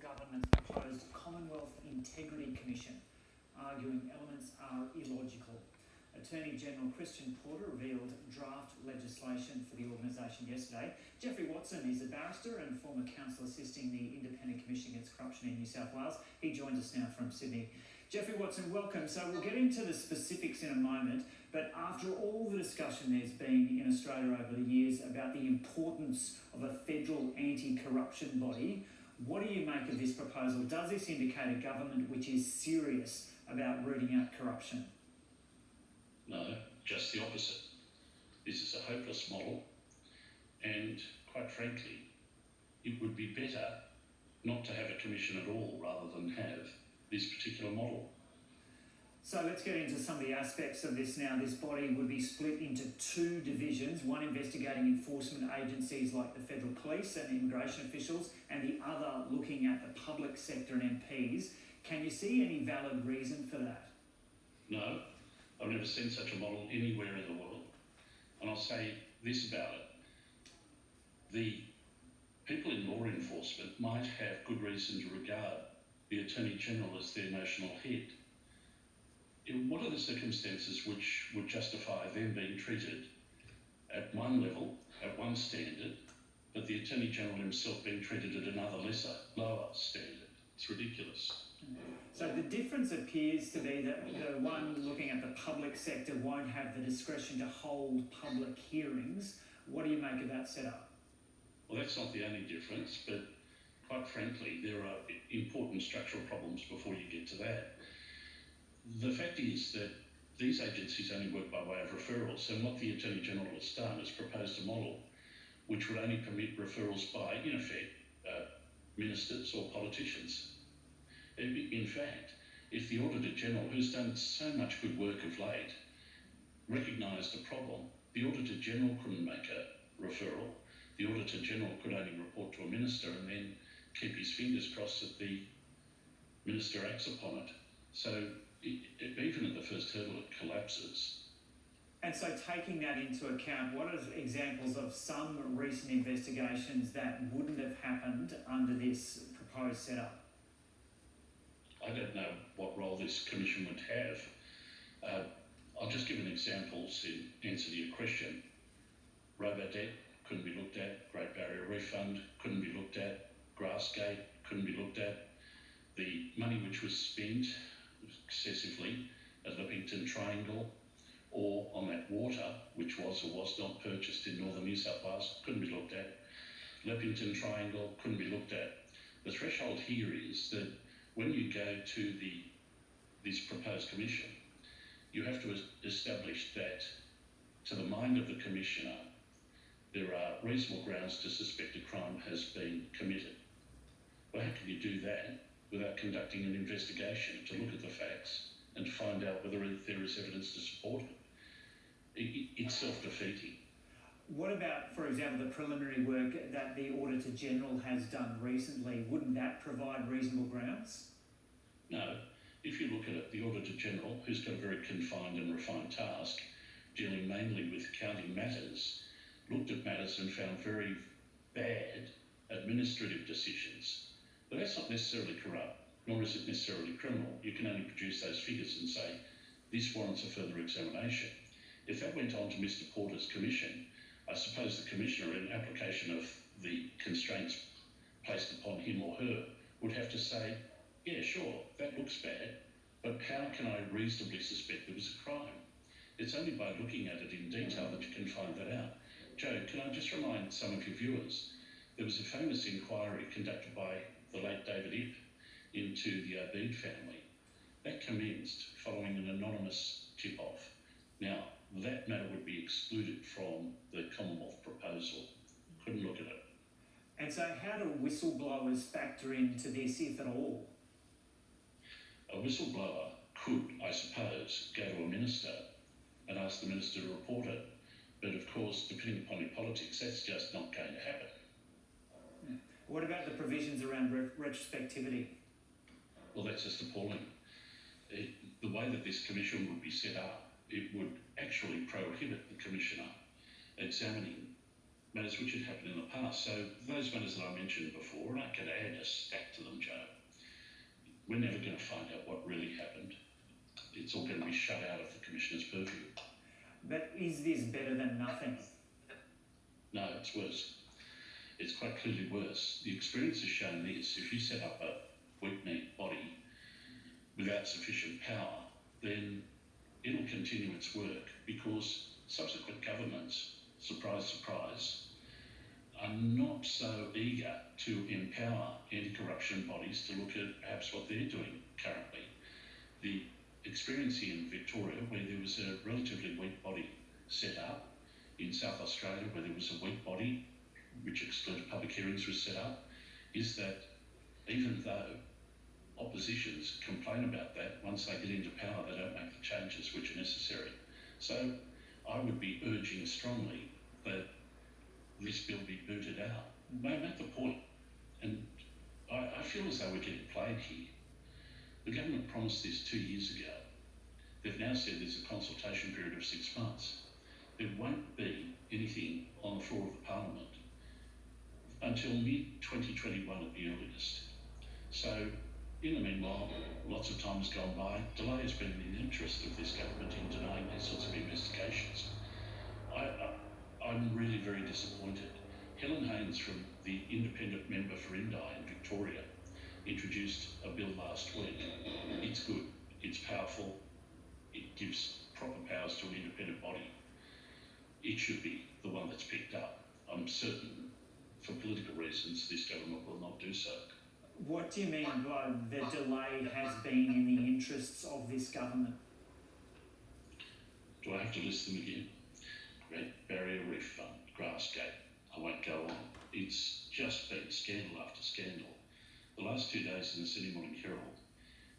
government's proposed Commonwealth Integrity Commission, arguing elements are illogical. Attorney General Christian Porter revealed draft legislation for the organisation yesterday. Geoffrey Watson is a barrister and former counsel assisting the Independent Commission Against Corruption in New South Wales. He joins us now from Sydney. Geoffrey Watson, welcome. So we'll get into the specifics in a moment, but after all the discussion there's been in Australia over the years about the importance of a federal anti-corruption body, what do you make of this proposal? Does this indicate a government which is serious about rooting out corruption? No, just the opposite. This is a hopeless model, and quite frankly, it would be better not to have a commission at all rather than have this particular model. So let's get into some of the aspects of this now. This body would be split into two divisions, one investigating enforcement agencies like the Federal Police and immigration officials, and the other looking at the public sector and MPs. Can you see any valid reason for that? No, I've never seen such a model anywhere in the world. And I'll say this about it. The people in law enforcement might have good reason to regard the Attorney General as their national head. What are the circumstances which would justify them being treated at one level, at one standard, but the Attorney General himself being treated at another lower standard? It's ridiculous. So the difference appears to be that the one looking at the public sector won't have the discretion to hold public hearings. What do you make of that setup? Well, that's not the only difference, but quite frankly, there are important structural problems before you get to that. The fact is that these agencies only work by way of referrals, and what the Attorney General has done is proposed a model which would only permit referrals by, in effect, ministers or politicians. In fact, if the Auditor General, who's done so much good work of late, recognised a problem, the Auditor General couldn't make a referral. The Auditor General could only report to a minister and then keep his fingers crossed that the minister acts upon it. So even at the first hurdle, it collapses. And so taking that into account, what are examples of some recent investigations that wouldn't have happened under this proposed setup? I don't know what role this commission would have. I'll just give an example in answer to your question. Robo-debt couldn't be looked at. Great Barrier Reef Fund couldn't be looked at. Grassgate couldn't be looked at. The money which was spent excessively at Leppington Triangle or on that water, which was or was not purchased in northern New South Wales, couldn't be looked at. Leppington Triangle couldn't be looked at. The threshold here is that when you go to this proposed commission, you have to establish that, to the mind of the commissioner, there are reasonable grounds to suspect a crime has been committed. Well, how can you do that without conducting an investigation to look at the facts and to find out whether there is evidence to support it? It's self-defeating. What about, for example, the preliminary work that the Auditor General has done recently? Wouldn't that provide reasonable grounds? No. If you look at it, the Auditor General, who's got a very confined and refined task, dealing mainly with accounting matters, looked at matters and found very bad administrative decisions. But that's not necessarily corrupt, nor is it necessarily criminal. You can only produce those figures and say, this warrants a further examination. If that went on to Mr. Porter's commission, I suppose the commissioner, in application of the constraints placed upon him or her, would have to say, yeah, sure, that looks bad, but how can I reasonably suspect there was a crime? It's only by looking at it in detail that you can find that out. Joe, can I just remind some of your viewers, there was a famous inquiry conducted by the late David Ip into the Obeid family. That commenced following an anonymous tip-off. Now, that matter would be excluded from the Commonwealth proposal. Couldn't look at it. And so how do whistleblowers factor into this, if at all? A whistleblower could, I suppose, go to a minister and ask the minister to report it. But of course, depending upon your politics, that's just not going to happen. Yeah. What about the provisions around retrospectivity? Well, that's just appalling. The way that this commission would be set up, it would actually prohibit the commissioner examining matters which had happened in the past. So those matters that I mentioned before, and I could add a stack to them, Joe, we're never going to find out what really happened. It's all going to be shut out of the Commissioner's purview. But is this better than nothing? No, it's worse. It's quite clearly worse. The experience has shown this: if you set up a weak-kneed body without sufficient power, then it'll continue its work, because subsequent governments, surprise, surprise, are not so eager to empower anti-corruption bodies to look at perhaps what they're doing currently. The experience here in Victoria, where there was a relatively weak body set up, in South Australia, where there was a weak body which excluded public hearings was set up, is that even though oppositions complain about that, once they get into power they don't make the changes which are necessary. So I would be urging strongly that this bill be booted out. May I make the point? And I feel as though we're getting played here. The government promised this 2 years ago. They've now said there's a consultation period of 6 months. There won't be anything on the floor of the Parliament until mid-2021 at the earliest. So in the meanwhile, lots of time has gone by. Delay has been in the interest of this government in denying these sorts of investigations. I'm really very disappointed. Helen Haynes, from the independent member for Indi in Victoria, introduced a bill last week. It's good, it's powerful, it gives proper powers to an independent body. It should be the one that's picked up. I'm certain, for political reasons, this government will not do so. What do you mean by the delay has been in the interests of this government? Do I have to list them again? Great Barrier Reef Fund, Grassgate, I won't go on. It's just been scandal after scandal. The last 2 days in the Sydney Morning Herald,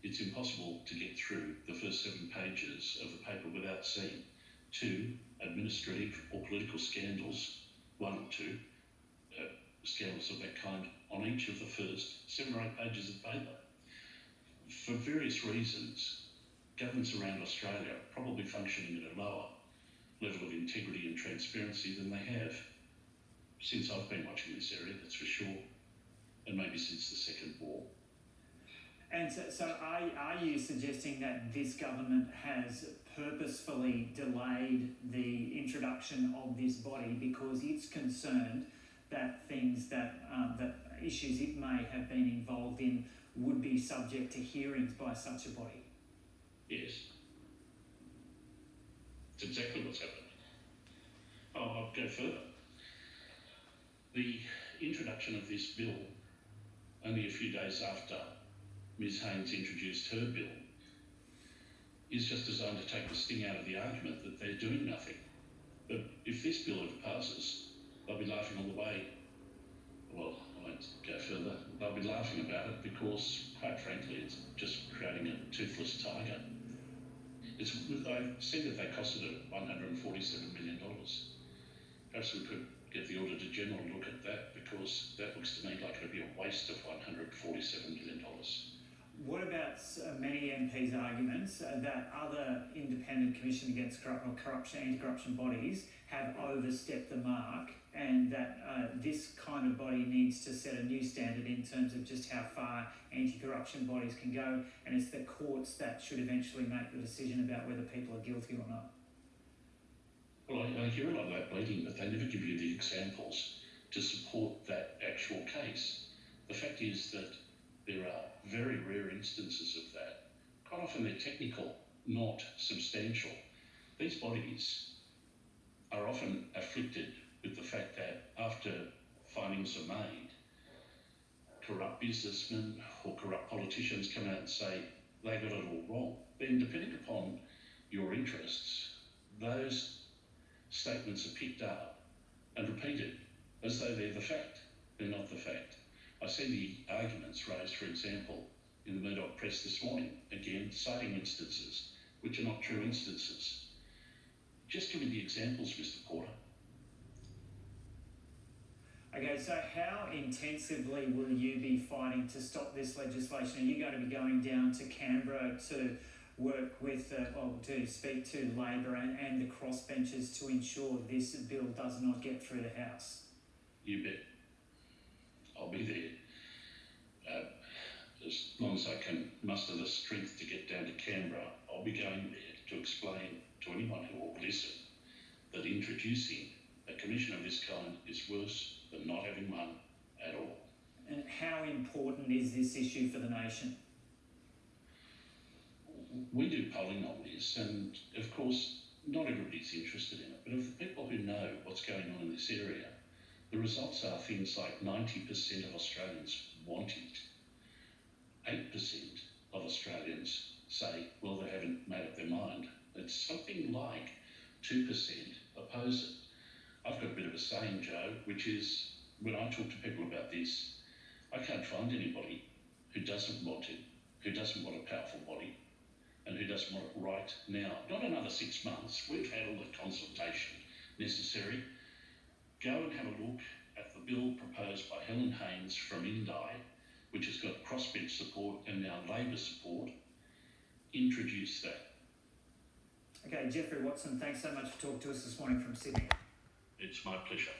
it's impossible to get through the first 7 pages of the paper without seeing 2 administrative or political scandals, 1 or 2 scandals of that kind on each of the first 7 or 8 pages of paper. For various reasons, governments around Australia are probably functioning at a lower level of integrity and transparency than they have since I've been watching this area, that's for sure, and maybe since the Second War. And so are you suggesting that this government has purposefully delayed the introduction of this body because it's concerned that things that issues it may have been involved in would be subject to hearings by such a body? Yes. It's exactly what's happening. I'll go further. The introduction of this bill, only a few days after Ms Haynes introduced her bill, is just designed to take the sting out of the argument that they're doing nothing. But if this bill ever passes, they'll be laughing all the way. Well, I won't go further. They'll be laughing about it because, quite frankly, it's just creating a toothless tiger. I said that they costed it $147 million. Perhaps we could get the Auditor General to look at that, because that looks to me like it'd be a waste of $147 million. What about many MPs' arguments that other independent commission against corruption, anti-corruption bodies have overstepped the mark, and that this kind of body needs to set a new standard in terms of just how far anti-corruption bodies can go, and it's the courts that should eventually make the decision about whether people are guilty or not? Well, I hear a lot of that bleeding, but they never give you the examples to support that actual case. The fact is that there are very rare instances of that. Quite often they're technical, not substantial. These bodies are often afflicted with the fact that after findings are made, corrupt businessmen or corrupt politicians come out and say they got it all wrong. Then, depending upon your interests, those statements are picked up and repeated as though they're the fact. They're not the fact. I see the arguments raised, for example, in the Murdoch press this morning, again citing instances which are not true instances. Just give me the examples, Mr. Porter. Okay, so how intensively will you be fighting to stop this legislation? Are you going to be going down to Canberra to work with, to speak to Labor and the crossbenchers to ensure this bill does not get through the House? You bet. I'll be there. As long as I can muster the strength to get down to Canberra, I'll be going there to explain to anyone who will listen that introducing a commission of this kind is worse than not having one at all. And how important is this issue for the nation? We do polling on this, and of course, not everybody's interested in it, but of the people who know what's going on in this area, the results are things like 90% of Australians want it. 8% of Australians say, well, they haven't made up their mind. It's something like 2% oppose it. I've got a bit of a saying, Joe, which is when I talk to people about this, I can't find anybody who doesn't want it, who doesn't want a powerful body, and who doesn't want it right now. Not another 6 months. We've had all the consultation necessary. Go and have a look at the bill proposed by Helen Haynes from Indi, which has got crossbench support and now Labor support. Introduce that. Okay, Geoffrey Watson, thanks so much for talking to us this morning from Sydney. It's my pleasure.